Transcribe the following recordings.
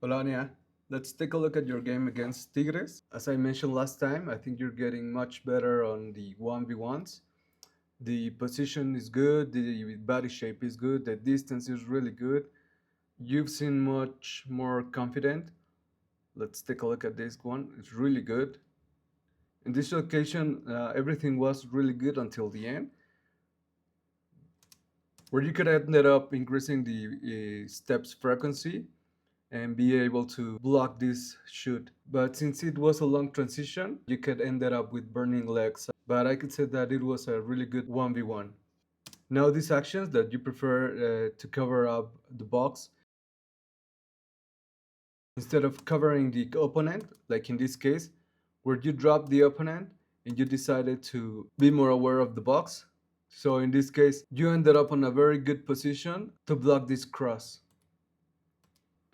Hola, Annia. Let's take a look at your game against Tigres. As I mentioned last time, I think you're getting much better on the 1v1s. The position is good, the body shape is good, the distance is really good. You've seen much more confident. Let's take a look at this one. It's really good. In this occasion, everything was really good until the end, where you could ended up increasing the steps frequency and be able to block this shoot. But since it was a long transition, you could end up with burning legs. But I could say that it was a really good 1v1. Now these actions that you prefer to cover up the box, instead of covering the opponent, like in this case, where you drop the opponent and you decided to be more aware of the box. So in this case, you ended up on a very good position to block this cross.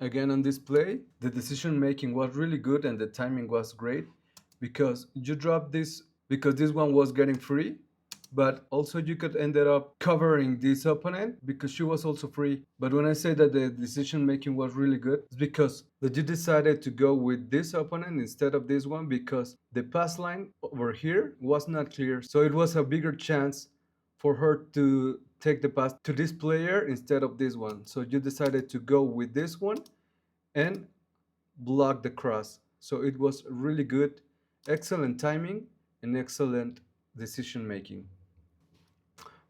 Again, on this play, the decision making was really good and the timing was great because you dropped this because this one was getting free, but also you could ended up covering this opponent because she was also free. But when I say that the decision making was really good, it's because that you decided to go with this opponent instead of this one because the pass line over here was not clear. So it was a bigger chance for her to take the pass to this player instead of this one. So you decided to go with this one and block the cross. So it was really good, excellent timing and excellent decision making.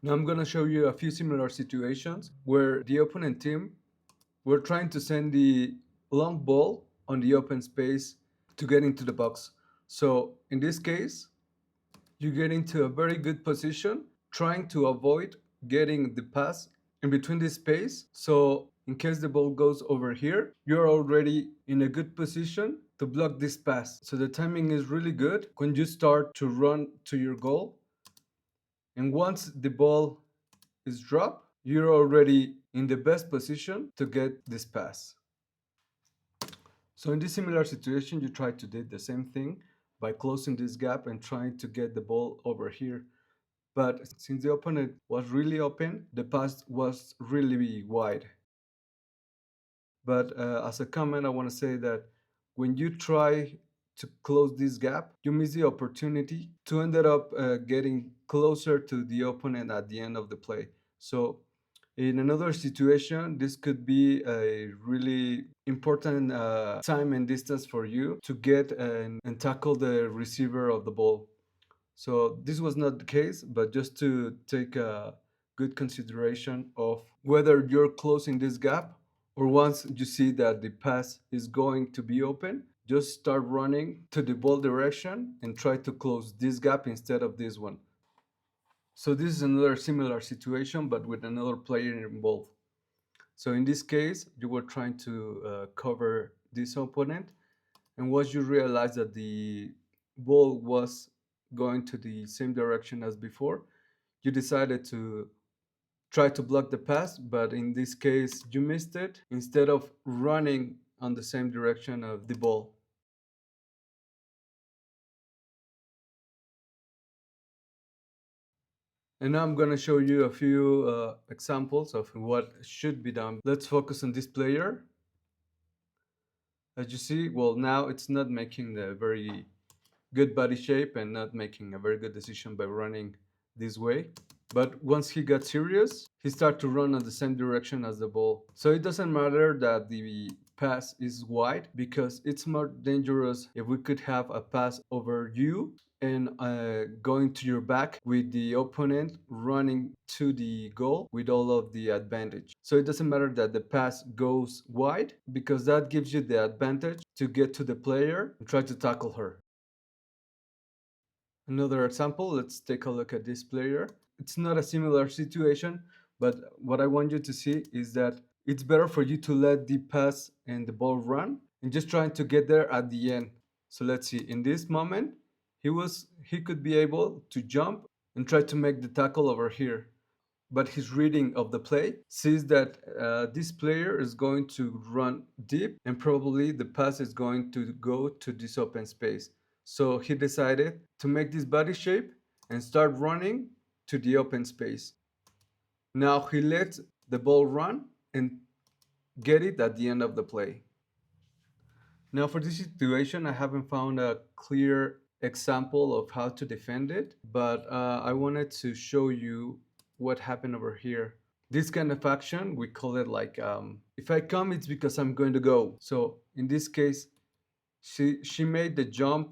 Now I'm gonna show you a few similar situations where the opponent team were trying to send the long ball on the open space to get into the box. So in this case, you get into a very good position trying to avoid getting the pass in between this space. So in case the ball goes over here, you're already in a good position to block this pass. So the timing is really good when you start to run to your goal. And once the ball is dropped, you're already in the best position to get this pass. So in this similar situation, you try to do the same thing by closing this gap and trying to get the ball over here. But since the opponent was really open, the pass was really wide. But as a comment, I want to say that when you try to close this gap, you miss the opportunity to end up getting closer to the opponent at the end of the play. So in another situation, this could be a really important time and distance for you to get and tackle the receiver of the ball. So this was not the case, but just to take a good consideration of whether you're closing this gap or once you see that the pass is going to be open, just start running to the ball direction and try to close this gap instead of this one. So this is another similar situation, but with another player involved. So in this case, you were trying to cover this opponent, and once you realize that the ball was going to the same direction as before, you decided to try to block the pass, but in this case, you missed it instead of running on the same direction of the ball. And now I'm going to show you a few examples of what should be done. Let's focus on this player. As you see, well, now it's not making the very good body shape and not making a very good decision by running this way. But once he got serious, he started to run on the same direction as the ball. So it doesn't matter that the pass is wide because it's more dangerous if we could have a pass over you and going to your back with the opponent running to the goal with all of the advantage. So it doesn't matter that the pass goes wide because that gives you the advantage to get to the player and try to tackle her. Another example, let's take a look at this player. It's not a similar situation, but what I want you to see is that it's better for you to let the pass and the ball run and just trying to get there at the end. So let's see, in this moment, he could be able to jump and try to make the tackle over here. But his reading of the play sees that this player is going to run deep and probably the pass is going to go to this open space. So he decided to make this body shape and start running to the open space. Now he lets the ball run and get it at the end of the play. Now, for this situation, I haven't found a clear example of how to defend it, but I wanted to show you what happened over here. This kind of action, we call it like, if I come, it's because I'm going to go. So in this case, she made the jump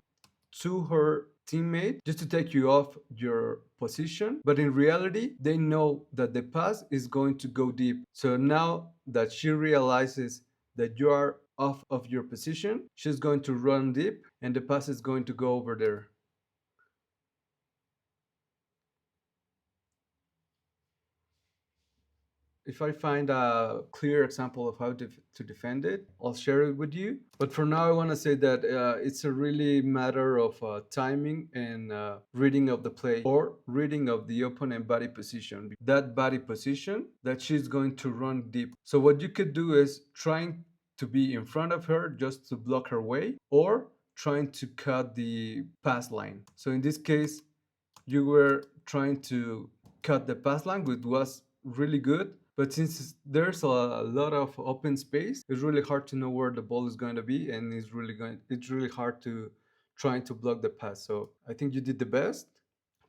to her teammate just to take you off your position, but in reality they know that the pass is going to go deep. So now that she realizes that you are off of your position, she's going to run deep and the pass is going to go over there. If I find a clear example of how to defend it, I'll share it with you. But for now, I want to say that it's a really matter of timing and reading of the play or reading of the opponent body position. That body position that she's going to run deep. So what you could do is trying to be in front of her just to block her way, or trying to cut the pass line. So in this case, you were trying to cut the pass line, which was really good. But since there's a lot of open space, it's really hard to know where the ball is going to be, and it's really hard to trying to block the pass. So I think you did the best.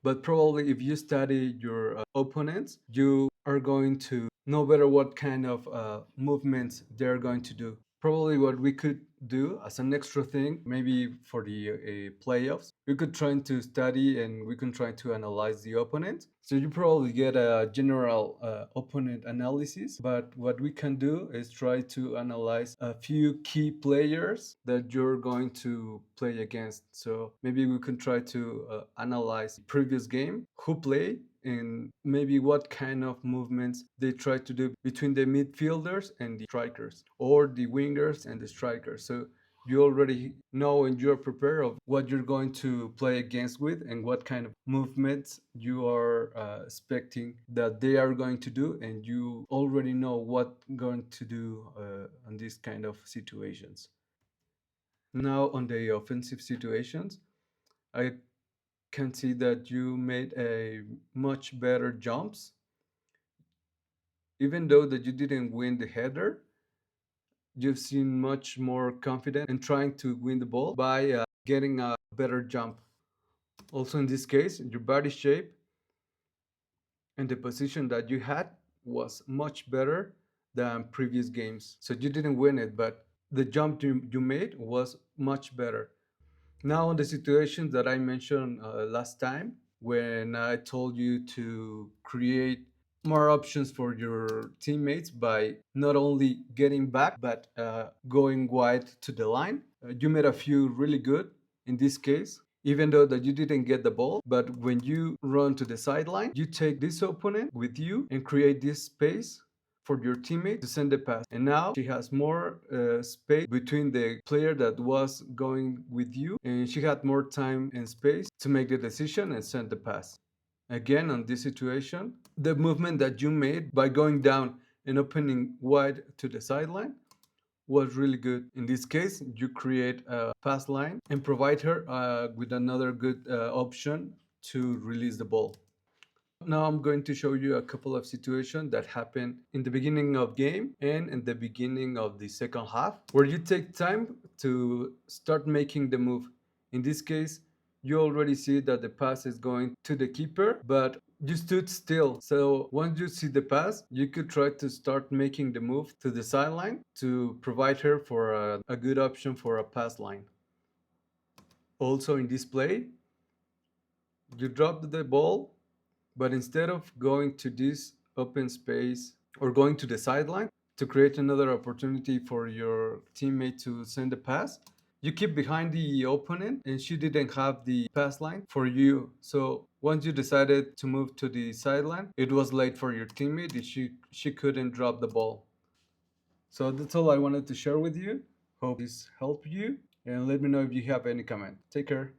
But probably if you study your opponents, you are going to know better what kind of movements they're going to do. Probably what we could do as an extra thing, maybe for the playoffs, we could try to study and we can try to analyze the opponent. So you probably get a general opponent analysis, but what we can do is try to analyze a few key players that you're going to play against. So maybe we can try to analyze previous game, who played, and maybe what kind of movements they try to do between the midfielders and the strikers, or the wingers and the strikers. So you already know and you're prepared of what you're going to play against with and what kind of movements you are expecting that they are going to do, and you already know what going to do on these kind of situations. Now on the offensive situations, I can see that you made a much better jumps. Even though that you didn't win the header, you've seen much more confident in trying to win the ball by getting a better jump. Also in this case, your body shape and the position that you had was much better than previous games. So you didn't win it, but the jump you made was much better. Now, on the situations that I mentioned last time, when I told you to create more options for your teammates by not only getting back but going wide to the line, you made a few really good in this case. Even though that you didn't get the ball, but when you run to the sideline, you take this opponent with you and create this space for your teammate to send the pass. And now she has more space between the player that was going with you, and she had more time and space to make the decision and send the pass. Again, on this situation, the movement that you made by going down and opening wide to the sideline was really good. In this case, you create a pass line and provide her with another good option to release the ball. Now I'm going to show you a couple of situations that happen in the beginning of game and in the beginning of the second half, where you take time to start making the move. In this case, you already see that the pass is going to the keeper, but you stood still. So once you see the pass, you could try to start making the move to the sideline to provide her for a good option for a pass line. Also in this play, you dropped the ball, but instead of going to this open space or going to the sideline to create another opportunity for your teammate to send a pass, you keep behind the opponent and she didn't have the pass line for you. So once you decided to move to the sideline, it was late for your teammate and she couldn't drop the ball. So that's all I wanted to share with you. Hope this helped you, and let me know if you have any comment. Take care.